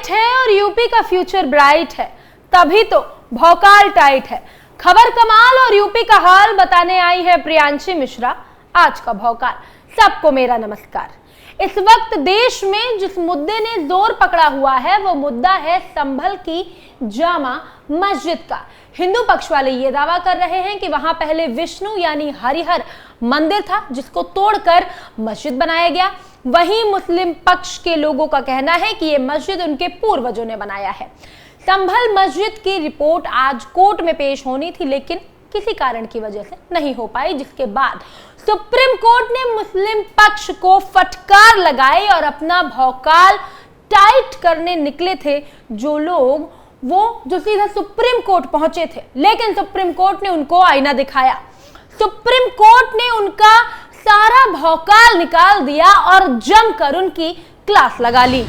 Light है और UP का फ्यूचर ब्राइट है, तभी तो भौकाल टाइट है। खबर कमाल और यूपी का हाल बताने आई है प्रियांशी मिश्रा। आज का भौकाल। सबको मेरा नमस्कार। इस वक्त देश में जिस मुद्दे ने जोर पकड़ा हुआ है वो मुद्दा है संभल की जामा मस्जिद का। हिंदू पक्ष वाले ये दावा कर रहे हैं कि वहां पहले विष्णु यानी हरिहर मंदिर था जिसको तोड़कर मस्जिद बनाया गया। वहीं मुस्लिम पक्ष के लोगों का कहना है कि ये मस्जिद उनके पूर्वजों ने बनाया है। संभल मस्जिद की रिपोर्ट आज कोर्ट में पेश होनी थी, लेकिन किसी कारण की वजह से नहीं हो पाई, जिसके बाद सुप्रीम कोर्ट ने मुस्लिम पक्ष को फटकार लगाई और अपना भौकाल टाइट करने निकले थे जो लोग, वो जो सीधा सुप्रीम कोर्ट पहुंचे थे। लेकिन सुप्रीम कोर्ट ने उनको आईना दिखाया। सुप्रीम कोर्ट ने उनका सारा भौकाल निकाल दिया और जमकर उनकी क्लास लगा ली।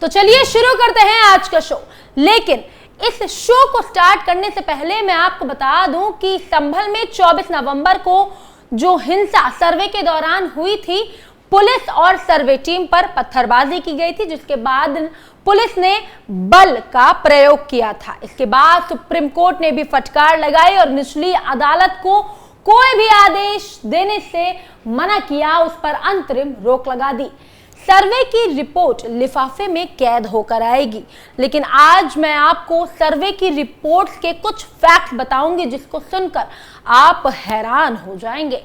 तो चलिए शुरू करते हैं आज का शो। लेकिन इस शो को स्टार्ट करने से पहले मैं आपको बता दूं कि संभल में 24 नवंबर को जो हिंसा सर्वे के दौरान हुई थी, पुलिस और सर्वे टीम पर पत्थरबाजी की गई थी, जिसके बाद पुलिस ने बल का प्रयोग किया था। इसके बाद सुप्रीम कोर्ट ने भी फटकार लगाई और निचली अदालत को कोई भी आदेश देने से मना किया, उस पर अंतरिम रोक लगा दी। सर्वे की रिपोर्ट लिफाफे में कैद होकर आएगी, लेकिन आज मैं आपको सर्वे की रिपोर्ट्स के कुछ फैक्ट बताऊंगी जिसको सुनकर आप हैरान हो जाएंगे।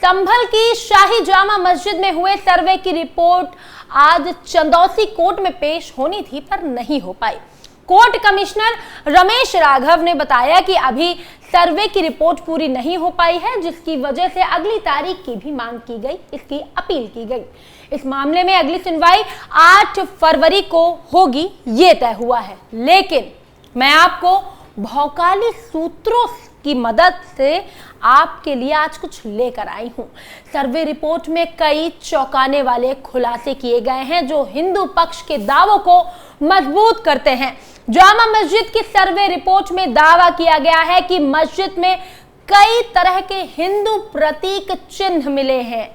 संभल की शाही जामा मस्जिद में हुए सर्वे की रिपोर्ट आज चंदौसी कोर्ट में पेश होनी थी, पर नहीं हो पाई। कोर्ट कमिश्नर रमेश राघव ने बताया कि अभी सर्वे की रिपोर्ट पूरी नहीं हो पाई है, जिसकी वजह से अगली तारीख की भी मांग की गई, इसकी अपील की गई। इस मामले में अगली सुनवाई 8 फरवरी को होगी, ये तय हुआ है। लेकिन मैं आपको भौकाली सूत्रों की मदद से आपके लिए आज कुछ लेकर आई हूं। सर्वे रिपोर्ट में कई चौंकाने वाले खुलासे किए गए हैं जो हिंदू पक्ष के दावों को मजबूत करते हैं। जामा मस्जिद की सर्वे रिपोर्ट में दावा किया गया है कि मस्जिद में कई तरह के हिंदू प्रतीक चिन्ह मिले हैं।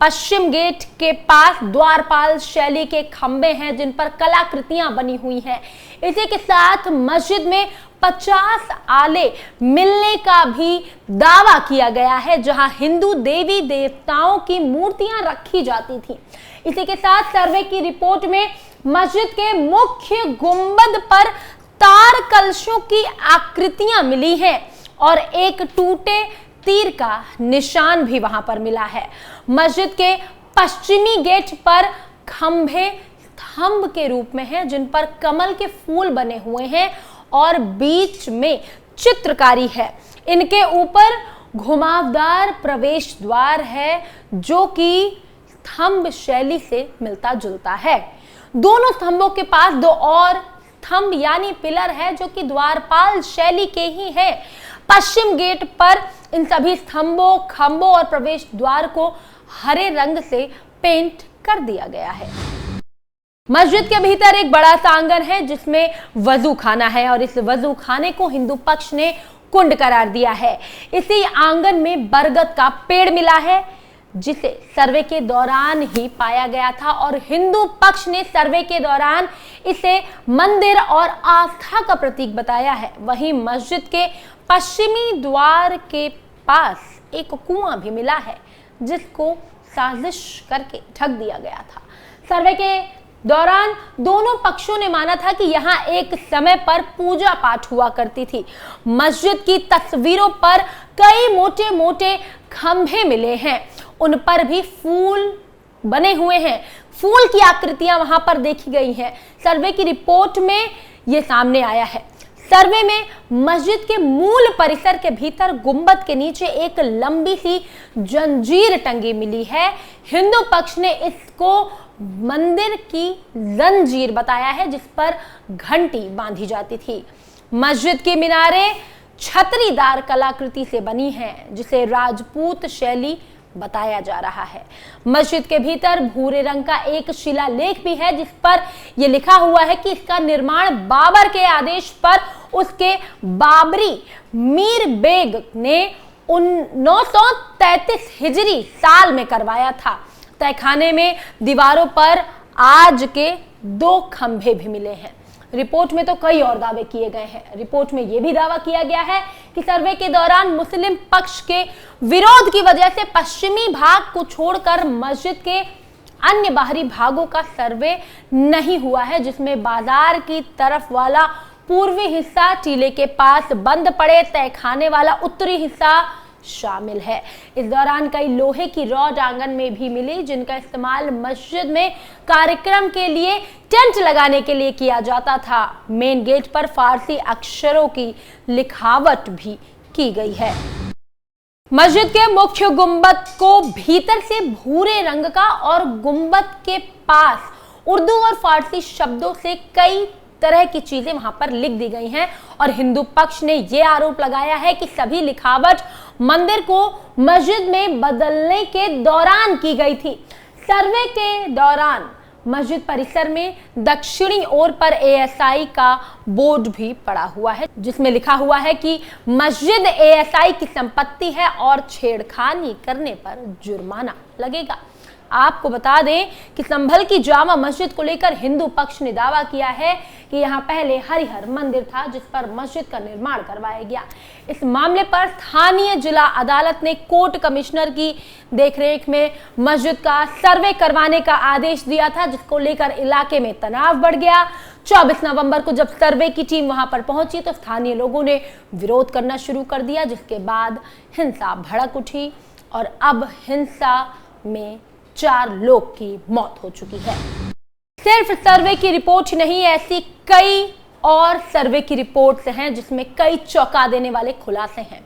पश्चिम गेट के पास द्वारपाल शैली के खंबे हैं जिन पर कलाकृतियां बनी हुई हैं। इसी के साथ मस्जिद में 50 आले मिलने का भी दावा किया गया है, जहां हिंदू देवी देवताओं की मूर्तियां रखी जाती थी। इसी के साथ सर्वे की रिपोर्ट में मस्जिद के मुख्य गुंबद पर तार कलशों की आकृतियां मिली हैं और एक टूटे तीर का निशान भी वहां पर मिला है। मस्जिद के पश्चिमी गेट पर खंभे स्तंभ के रूप में हैं जिन पर कमल के फूल बने हुए हैं और बीच में चित्रकारी है। इनके ऊपर घुमावदार प्रवेश द्वार है जो कि स्तंभ शैली से मिलता जुलता है। दोनों स्तंभों के पास 2 और स्तंभ यानी पिलर है जो कि द्वारपाल शैली के ही है। पश्चिम गेट पर इन सभी स्तंभों, खंभों और प्रवेश द्वार को हरे रंग से पेंट कर दिया गया है। मस्जिद के भीतर एक बड़ा सा आंगन है जिसमें वजू खाना है और इस वजू खाने को हिंदू पक्ष ने कुंड करार दिया है। इसी आंगन में बरगद का पेड़ मिला है जिसे सर्वे के दौरान ही पाया गया था और हिंदू पक्ष ने सर्वे के दौरान इसे मंदिर और आस्था का प्रतीक बताया है। वहीं मस्जिद के पश्चिमी द्वार के पास एक कुआं भी मिला है जिसको साजिश करके ढक दिया गया था। सर्वे के दौरान दोनों पक्षों ने माना था कि यहाँ एक समय पर पूजा पाठ हुआ करती थी। मस्जिद की तस्वीरों पर कई मोटे मोटे खंभे मिले हैं, उन पर भी फूल बने हुए हैं। फूल की आकृतियां वहां पर देखी गई हैं। सर्वे की रिपोर्ट में यह सामने आया है। सर्वे में मस्जिद के मूल परिसर के भीतर गुंबद के नीचे एक लंबी सी जंजीर टंगी मिली है। हिंदू पक्ष ने इसको मंदिर की जंजीर बताया है जिस पर घंटी बांधी जाती थी। मस्जिद की मीनारें छतरीदार कलाकृति से बनी हैं जिसे राजपूत शैली बताया जा रहा है। मस्जिद के भीतर भूरे रंग का एक शिलालेख भी है जिस पर यह लिखा हुआ है कि इसका निर्माण बाबर के आदेश पर उसके बाबरी मीर बेग ने 933 हिजरी साल में करवाया था। तहखाने में दीवारों पर आज के 2 खंभे भी मिले हैं। रिपोर्ट में तो कई और दावे किए गए हैं। रिपोर्ट में यह भी दावा किया गया है कि सर्वे के दौरान मुस्लिम पक्ष के विरोध की वजह से पश्चिमी भाग को छोड़कर मस्जिद के अन्य बाहरी भागों का सर्वे नहीं हुआ है, जिसमें बाजार की तरफ वाला पूर्वी हिस्सा, टीले के पास बंद पड़े तहखाने वाला उत्तरी हिस्सा शामिल है। इस दौरान कई लोहे की रॉड आंगन में भी मिली, जिनका इस्तेमाल मस्जिद में कार्यक्रम के लिए टेंट लगाने के लिए किया जाता था। मेन गेट पर फारसी अक्षरों की लिखावट भी की गई है। मस्जिद के मुख्य गुंबद को भीतर से भूरे रंग का और गुंबद के पास उर्दू और फारसी शब्दों से कई तरह की चीजें वहां पर लिख दी गई हैं और हिंदू पक्ष ने यह आरोप लगाया है कि सभी लिखावट मंदिर को मस्जिद में बदलने के दौरान की गई थी। सर्वे के दौरान मस्जिद परिसर में दक्षिणी ओर पर एएसआई का बोर्ड भी पड़ा हुआ है, जिसमें लिखा हुआ है कि मस्जिद एएसआई की संपत्ति है और छेड़खानी करने पर जुर्माना लगेगा। आपको बता दें कि संभल की जामा मस्जिद को लेकर हिंदू पक्ष ने दावा किया है कि यहां पहले हरिहर मंदिर था, जिस पर मस्जिद का निर्माण करवाया गया। इस मामले पर स्थानीय जिला अदालत ने कोर्ट कमिश्नर की देखरेख में मस्जिद का सर्वे करवाने का आदेश दिया था, जिसको लेकर इलाके में तनाव बढ़ गया। 24 नवंबर को जब सर्वे की टीम वहां पर पहुंची तो स्थानीय लोगों ने विरोध करना शुरू कर दिया, जिसके बाद हिंसा भड़क उठी और अब हिंसा में 4 लोग की मौत हो चुकी है। सिर्फ सर्वे की रिपोर्ट ही नहीं, ऐसी कई और सर्वे की रिपोर्ट्स हैं जिसमें कई चौंका देने वाले खुलासे हैं।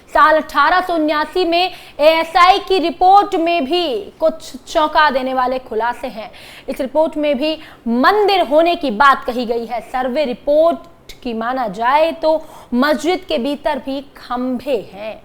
साल 1879 में एएसआई की रिपोर्ट में भी कुछ चौंका देने वाले खुलासे हैं। इस रिपोर्ट में भी मंदिर होने की बात कही गई है। सर्वे रिपोर्ट की माना जाए तो मस्जिद के भीतर भी खंभे हैं,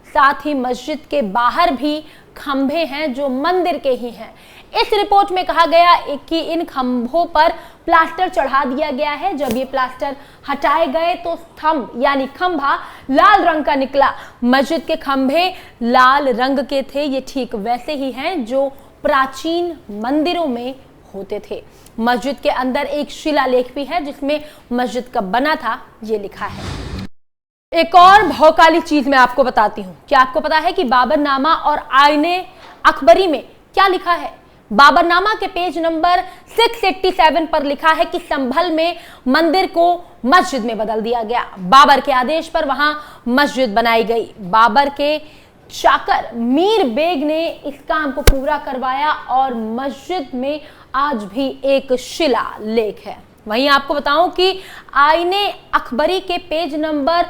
साथ ही मस्जिद के बाहर भी खंभे हैं जो मंदिर के ही हैं। इस रिपोर्ट में कहा गया कि इन खंभों पर प्लास्टर चढ़ा दिया गया है। जब ये प्लास्टर हटाए गए तो स्तंभ यानी खंभा लाल रंग का निकला। मस्जिद के खंभे लाल रंग के थे। ये ठीक वैसे ही हैं जो प्राचीन मंदिरों में होते थे। मस्जिद के अंदर एक शिलालेख भी है जिसमें मस्जिद कब बना था ये लिखा है। एक और भौकाली चीज मैं आपको बताती हूँ। क्या आपको पता है कि बाबरनामा और आईने अकबरी में क्या लिखा है? बाबरनामा के पेज नंबर 687 पर लिखा है कि संभल में मंदिर को मस्जिद में बदल दिया गया। बाबर के आदेश पर वहां मस्जिद बनाई गई। बाबर के चाकर मीर बेग ने इस काम को पूरा करवाया और मस्जिद में आज भी एक शिला लेख है। वहीं आपको बताऊं कि आईने अकबरी के पेज नंबर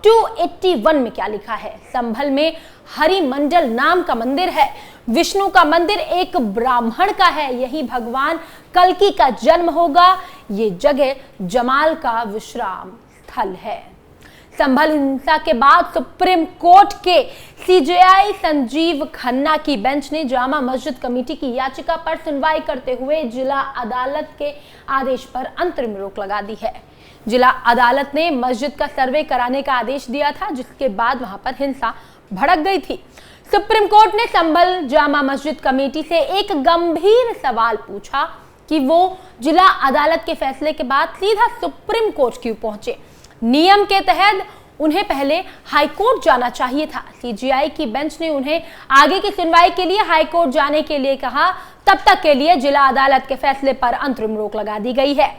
281 में क्या लिखा है? संभल में हरिमंडल नाम का मंदिर है। विष्णु का मंदिर एक ब्राह्मण का है। यही भगवान कल्कि का जन्म होगा। ये जगह जमाल का विश्राम स्थल है। संभल हिंसा के बाद सुप्रीम कोर्ट के सीजेआई संजीव खन्ना की बेंच ने जामा मस्जिद कमेटी की याचिका पर सुनवाई करते हुए जिला अदालत के आदेश पर अंतरिम रोक लगा दी है। जिला अदालत ने मस्जिद का सर्वे कराने का आदेश दिया था, जिसके बाद वहां पर हिंसा भड़क गई थी। सुप्रीम कोर्ट ने संभल जामा मस्जिद कमेटी से एक गंभीर सवाल पूछा कि वो जिला अदालत के फैसले के बाद सीधा सुप्रीम कोर्ट क्यों पहुंचे। नियम के तहत उन्हें पहले हाई कोर्ट जाना चाहिए था। सीजेआई की बेंच ने उन्हें आगे की सुनवाई के लिए हाई कोर्ट जाने के लिए कहा। तब तक के लिए जिला अदालत के फैसले पर अंतरिम रोक लगा दी गई है।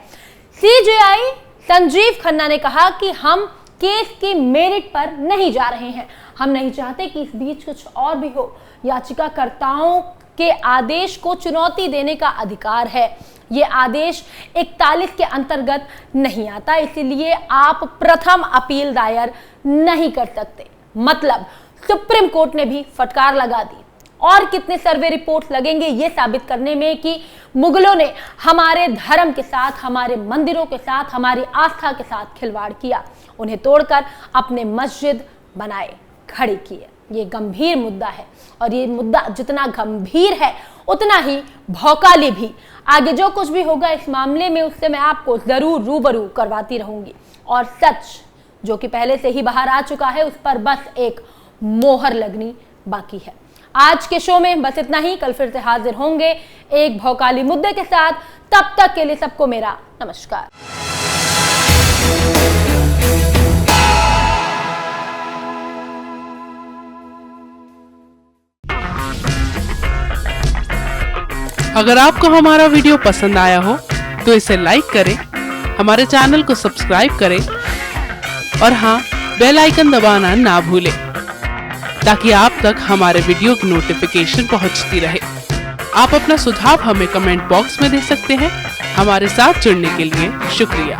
सीजेआई संजीव खन्ना ने कहा कि हम केस की मेरिट पर नहीं जा रहे हैं। हम नहीं चाहते कि इस बीच कुछ और भी हो। याचिकाकर्ताओं के आदेश को चुनौती देने का अधिकार है। ये आदेश 41 के अंतर्गत नहीं आता, इसलिए आप प्रथम अपील दायर नहीं कर सकते। मतलब सुप्रीम कोर्ट ने भी फटकार लगा दी। और कितने सर्वे रिपोर्ट लगेंगे ये साबित करने में कि मुगलों ने हमारे धर्म के साथ, हमारे मंदिरों के साथ, हमारी आस्था के साथ खिलवाड़ किया, उन्हें तोड़कर अपने मस्जिद बनाए, खड़े किए। ये गंभीर मुद्दा है और ये मुद्दा जितना गंभीर है उतना ही भौकाली भी। आगे जो कुछ भी होगा इस मामले में उससे मैं आपको जरूर रूबरू करवाती रहूंगी और सच जो कि पहले से ही बाहर आ चुका है उस पर बस एक मोहर लगनी बाकी है। आज के शो में बस इतना ही। कल फिर से हाजिर होंगे एक भौकाली मुद्दे के साथ। तब तक के लिए सबको मेरा नमस्कार। अगर आपको हमारा वीडियो पसंद आया हो तो इसे लाइक करें, हमारे चैनल को सब्सक्राइब करें और हाँ, बेल आइकन दबाना ना भूलें ताकि आप तक हमारे वीडियो की नोटिफिकेशन पहुंचती रहे। आप अपना सुझाव हमें कमेंट बॉक्स में दे सकते हैं। हमारे साथ जुड़ने के लिए शुक्रिया।